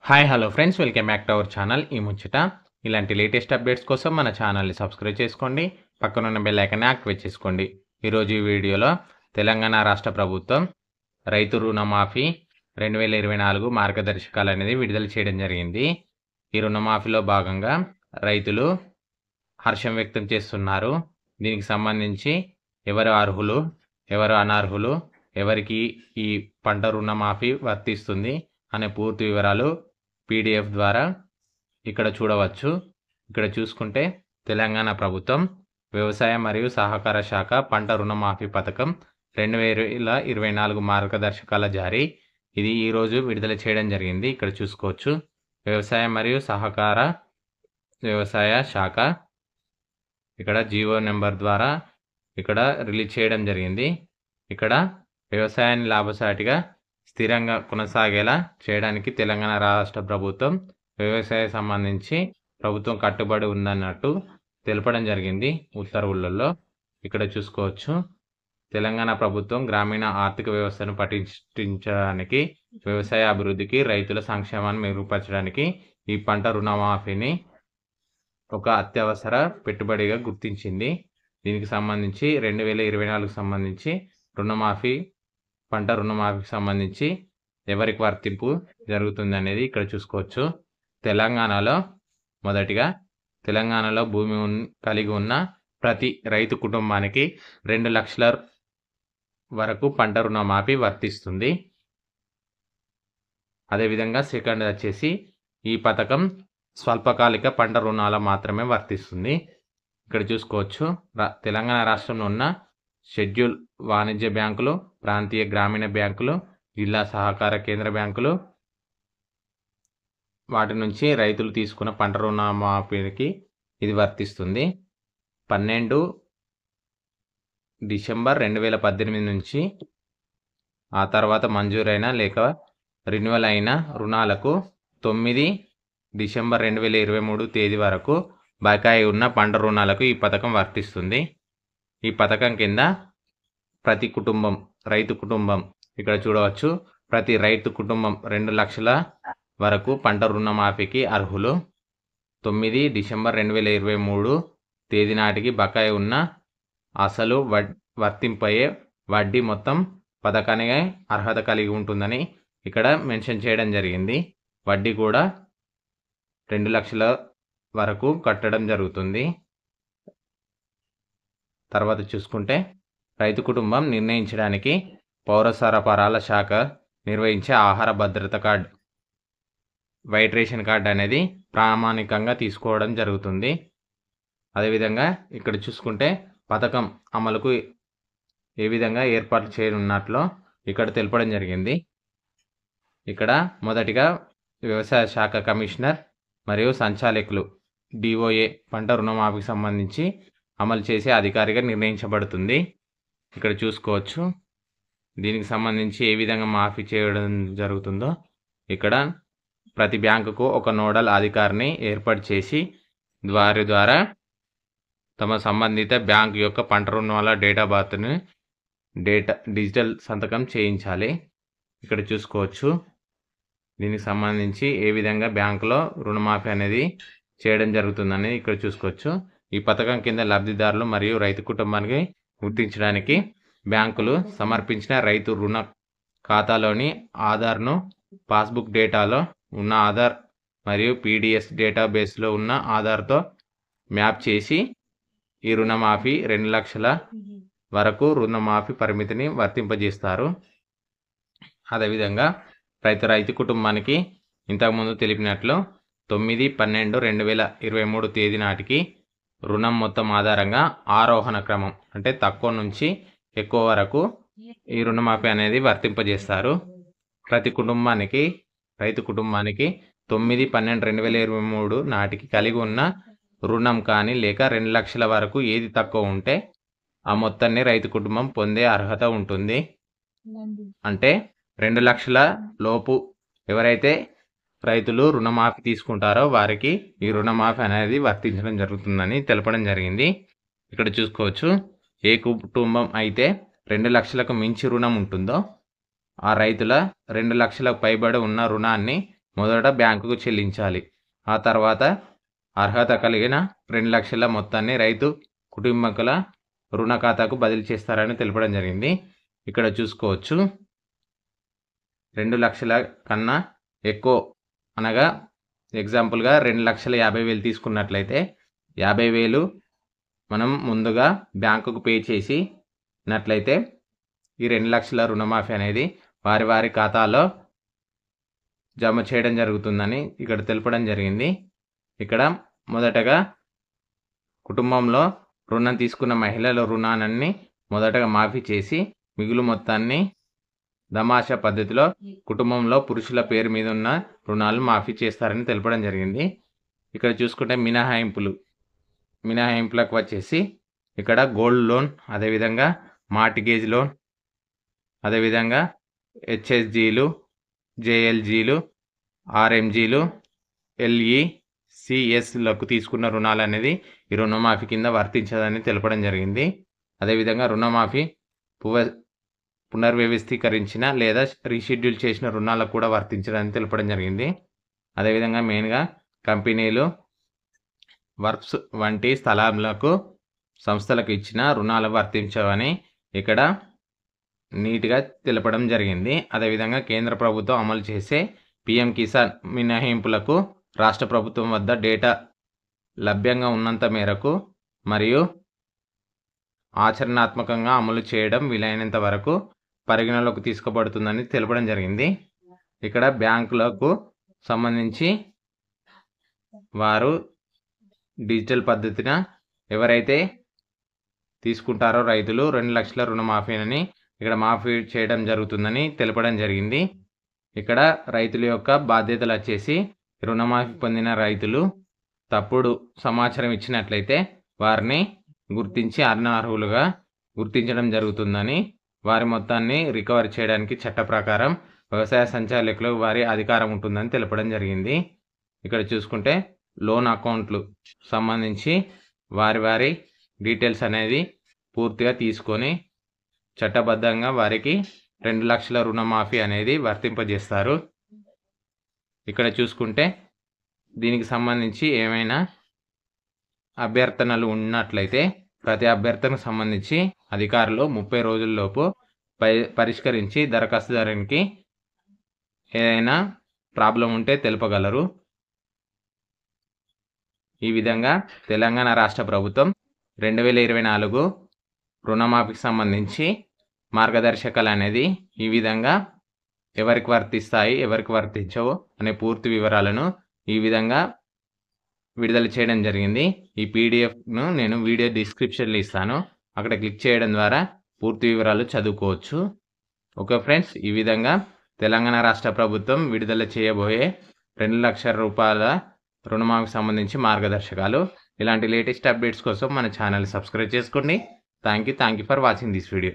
Hi hello friends, welcome back to our channel ఈ ముచ్చట. ఇలాంటి లేటెస్ట్ అప్డేట్స్ కోసం మన ఛానల్ని సబ్స్క్రైబ్ చేసుకోండి, పక్కనున్న బెల్ ఐకాన్ని యాక్టివేట్ చేసుకోండి. ఈరోజు ఈ వీడియోలో తెలంగాణ రాష్ట్ర ప్రభుత్వం రైతు రుణమాఫీ 2024 మార్గదర్శకాలు అనేది విడుదల చేయడం జరిగింది. ఈ రుణమాఫీలో భాగంగా రైతులు హర్షం వ్యక్తం చేస్తున్నారు. దీనికి సంబంధించి ఎవరు అర్హులు, ఎవరు అనర్హులు, ఎవరికి ఈ పంట రుణమాఫీ వర్తిస్తుంది అనే పూర్తి వివరాలు పీడిఎఫ్ ద్వారా ఇక్కడ చూడవచ్చు. ఇక్కడ చూసుకుంటే తెలంగాణ ప్రభుత్వం వ్యవసాయ మరియు సహకార శాఖ పంట రుణమాఫీ పథకం 2024 మార్గదర్శకాల జారీ ఇది ఈరోజు విడుదల చేయడం జరిగింది. ఇక్కడ చూసుకోవచ్చు వ్యవసాయ మరియు సహకార వ్యవసాయ శాఖ ఇక్కడ జీవో నెంబర్ ద్వారా ఇక్కడ రిలీజ్ చేయడం జరిగింది. ఇక్కడ వ్యవసాయాన్ని లాభసాటిగా స్థిరంగా కొనసాగేలా చేయడానికి తెలంగాణ రాష్ట్ర ప్రభుత్వం వ్యవసాయ సంబంధించి ప్రభుత్వం కట్టుబడి ఉందన్నట్టు తెలపడం జరిగింది ఉత్తర్వులలో. ఇక్కడ చూసుకోవచ్చు తెలంగాణ ప్రభుత్వం గ్రామీణ ఆర్థిక వ్యవస్థను పటిష్టించడానికి, వ్యవసాయ అభివృద్ధికి, రైతుల సంక్షేమాన్ని మెరుగుపరచడానికి ఈ పంట రుణమాఫీని ఒక అత్యవసర పెట్టుబడిగా గుర్తించింది. దీనికి సంబంధించి 2024 సంబంధించి రుణమాఫీ పంట రుణమాఫీకి సంబంధించి ఎవరికి వర్తింపు జరుగుతుంది అనేది ఇక్కడ చూసుకోవచ్చు. తెలంగాణలో మొదటిగా తెలంగాణలో భూమి కలిగి ఉన్న ప్రతి రైతు కుటుంబానికి 2 లక్షల వరకు పంట రుణమాఫీ వర్తిస్తుంది. అదేవిధంగా సెకండ్ వచ్చేసి ఈ పథకం స్వల్పకాలిక పంట రుణాల మాత్రమే వర్తిస్తుంది. ఇక్కడ చూసుకోవచ్చు తెలంగాణ రాష్ట్రంలో ఉన్న షెడ్యూల్ వాణిజ్య బ్యాంకులు, ప్రాంతీయ గ్రామీణ బ్యాంకులు, జిల్లా సహకార కేంద్ర బ్యాంకులు వాటి నుంచి రైతులు తీసుకున్న పంట రుణమాఫీకి ఇది వర్తిస్తుంది. 12 డిసెంబర్ 2018 నుంచి ఆ తర్వాత మంజూరైన లేక రెన్యువల్ అయిన రుణాలకు 9 డిసెంబర్ 2023 తేదీ వరకు బకాయి ఉన్న పంట రుణాలకు ఈ పథకం వర్తిస్తుంది. ఈ పథకం కింద ప్రతి కుటుంబం, రైతు కుటుంబం ఇక్కడ చూడవచ్చు ప్రతి రైతు కుటుంబం 2 లక్షల వరకు పంట రుణమాఫీకి అర్హులు. 9 డిసెంబర్ 2023 తేదీ నాటికి బకాయి ఉన్న అసలు వర్తింపయ్యే వడ్డీ మొత్తం పథకానికి అర్హత కలిగి ఉంటుందని ఇక్కడ మెన్షన్ చేయడం జరిగింది. వడ్డీ కూడా 2 లక్షల వరకు కట్టడం జరుగుతుంది. తర్వాత చూసుకుంటే రైతు కుటుంబం నిర్ణయించడానికి పౌర సరఫరాల శాఖ నిర్వహించే ఆహార భద్రత కార్డు, వైట్ రేషన్ కార్డు అనేది ప్రామాణికంగా తీసుకోవడం జరుగుతుంది. అదేవిధంగా ఇక్కడ చూసుకుంటే పథకం అమలుకు ఏ విధంగా ఏర్పాటు చేయనున్నట్లో ఇక్కడ తెలపడం జరిగింది. ఇక్కడ మొదటిగా వ్యవసాయ శాఖ కమిషనర్ మరియు సంచాలకులు డిఓఏ పంట రుణమాఫీకి సంబంధించి అమలు చేసే అధికారిగా నిర్ణయించబడుతుంది. ఇక్కడ చూసుకోవచ్చు దీనికి సంబంధించి ఏ విధంగా మాఫీ చేయడం జరుగుతుందో. ఇక్కడ ప్రతి బ్యాంకుకు ఒక నోడల్ అధికారిని ఏర్పాటు చేసి వారి ద్వారా తమ సంబంధిత బ్యాంకు యొక్క పంట రుణాల డేటాబేస్ను డిజిటల్ సంతకం చేయించాలి. ఇక్కడ చూసుకోవచ్చు దీనికి సంబంధించి ఏ విధంగా బ్యాంకులో రుణమాఫీ అనేది చేయడం జరుగుతుందని ఇక్కడ చూసుకోవచ్చు. ఈ పథకం కింద లబ్ధిదారులు మరియు రైతు కుటుంబానికి గుర్తించడానికి బ్యాంకులు సమర్పించిన రైతు రుణ ఖాతాలోని ఆధార్ను పాస్బుక్ డేటాలో ఉన్న ఆధార్ మరియు పీడిఎస్ డేటాబేస్లో ఉన్న ఆధార్తో మ్యాప్ చేసి ఈ రుణమాఫీ 2 లక్షల వరకు రుణమాఫీ పరిమితిని వర్తింపజేస్తారు. అదేవిధంగా రైతు కుటుంబానికి ఇంతకుముందు తెలిపినట్లు 9/12/2023 తేదీ నాటికి రుణం మొత్తం ఆధారంగా ఆరోహణ క్రమం అంటే తక్కువ నుంచి ఎక్కువ వరకు ఈ రుణమాఫీ అనేది వర్తింపజేస్తారు. ప్రతి కుటుంబానికి రైతు కుటుంబానికి 9/12/2023 నాటికి కలిగి ఉన్న రుణం కానీ లేక 2 లక్షల వరకు ఏది తక్కువ ఉంటే ఆ మొత్తాన్ని రైతు కుటుంబం పొందే అర్హత ఉంటుంది. అంటే 2 లక్షల లోపు ఎవరైతే రైతులు రుణమాఫీ తీసుకుంటారో వారికి ఈ రుణమాఫీ అనేది వర్తించడం జరుగుతుందని తెలపడం జరిగింది. ఇక్కడ చూసుకోవచ్చు ఏ కుటుంబం అయితే 2 లక్షలకు మించి రుణం ఉంటుందో ఆ రైతుల 2 లక్షలకు పైబడి ఉన్న రుణాన్ని మొదట బ్యాంకుకు చెల్లించాలి. ఆ తర్వాత అర్హత కలిగిన 2 లక్షల మొత్తాన్ని రైతు కుటుంబకుల రుణ ఖాతాకు బదిలీ చేస్తారని తెలపడం జరిగింది. ఇక్కడ చూసుకోవచ్చు 2 లక్షల కన్నా ఎక్కువ అనగా ఎగ్జాంపుల్గా 2,50,000 తీసుకున్నట్లయితే 50,000 మనం ముందుగా బ్యాంకుకు పే చేసినట్లయితే ఈ 2 లక్షల రుణమాఫీ అనేది వారి ఖాతాలో జమ చేయడం జరుగుతుందని ఇక్కడ తెలపడం జరిగింది. ఇక్కడ మొదటగా కుటుంబంలో రుణం తీసుకున్న మహిళల రుణాన్ని మొదటగా మాఫీ చేసి మిగులు మొత్తాన్ని దమాషా పద్ధతిలో కుటుంబంలో పురుషుల పేరు మీద ఉన్న రుణాలు మాఫీ చేస్తారని తెలపడం జరిగింది. ఇక్కడ చూసుకుంటే మినహాయింపులకు వచ్చేసి ఇక్కడ గోల్డ్ లోన్, అదేవిధంగా మార్టిగేజ్ లోన్, అదేవిధంగా హెచ్ఎస్జీలు, జేఎల్జీలు, ఆర్ఎంజీలు, ఎల్ఈసిఎస్లకు తీసుకున్న రుణాలు అనేది ఈ రుణమాఫీ కింద వర్తించదని తెలపడం జరిగింది. అదేవిధంగా రుణమాఫీ పునర్వ్యవస్థీకరించిన లేదా రీషెడ్యూల్ చేసిన రుణాలకు కూడా వర్తించదని తెలపడం జరిగింది. అదేవిధంగా మెయిన్గా కంపెనీలు, వర్క్స్ వంటి స్థలాలకు సంస్థలకు ఇచ్చిన రుణాలు వర్తించవని ఇక్కడ నీట్గా తెలపడం జరిగింది. అదేవిధంగా కేంద్ర ప్రభుత్వం అమలు చేసే పిఎం కిసాన్ మినహాయింపులకు రాష్ట్ర ప్రభుత్వం వద్ద డేటా లభ్యంగా ఉన్నంత మేరకు మరియు ఆచరణాత్మకంగా అమలు చేయడం వీలైనంత వరకు పరిగణలోకి తీసుకోబడుతుందని తెలపడం జరిగింది. ఇక్కడ బ్యాంకులకు సంబంధించి వారు డిజిటల్ పద్ధతిన ఎవరైతే తీసుకుంటారో రైతులు 2 లక్షల రుణమాఫీని ఇక్కడ మాఫీ చేయడం జరుగుతుందని తెలపడం జరిగింది. ఇక్కడ రైతుల యొక్క బాధ్యతలు వచ్చేసి రుణమాఫీ పొందిన రైతులు తప్పుడు సమాచారం ఇచ్చినట్లయితే వారిని గుర్తించి అనర్హులుగా గుర్తించడం జరుగుతుందని, వారి మొత్తాన్ని రికవర్ చేయడానికి చట్ట ప్రకారం వ్యవసాయ సంచాలకులకు వారి అధికారం ఉంటుందని తెలపడం జరిగింది. ఇక్కడ చూసుకుంటే లోన్ అకౌంట్లు సంబంధించి వారి డీటెయిల్స్ అనేది పూర్తిగా తీసుకొని చట్టబద్ధంగా వారికి 2 లక్షల రుణమాఫీ అనేది వర్తింపజేస్తారు. ఇక్కడ చూసుకుంటే దీనికి సంబంధించి ఏమైనా అభ్యర్థనలు ఉన్నట్లయితే ప్రతి అభ్యర్థనకు సంబంధించి అధికారులు 30 రోజుల్లోపు పరిష్కరించి దరఖాస్తుదారునికి ఏదైనా ప్రాబ్లం ఉంటే తెలుపగలరు. ఈ విధంగా తెలంగాణ రాష్ట్ర ప్రభుత్వం 2024 రుణమాఫీకి సంబంధించి మార్గదర్శకాలు అనేది ఈ విధంగా ఎవరికి వర్తిస్తాయి, ఎవరికి వర్తించవు అనే పూర్తి వివరాలను ఈ విధంగా విడుదల చేయడం జరిగింది. ఈ పీడిఎఫ్ను నేను వీడియో డిస్క్రిప్షన్లో ఇస్తాను, అక్కడ క్లిక్ చేయడం ద్వారా పూర్తి వివరాలు చదువుకోవచ్చు. ఓకే ఫ్రెండ్స్, ఈ విధంగా తెలంగాణ రాష్ట్ర ప్రభుత్వం విడుదల చేయబోయే 2 లక్షల రూపాయల రుణమాఫీకి సంబంధించి మార్గదర్శకాలు. ఇలాంటి లేటెస్ట్ అప్డేట్స్ కోసం మన ఛానల్ సబ్స్క్రైబ్ చేసుకోండి. Thank you for watching this video.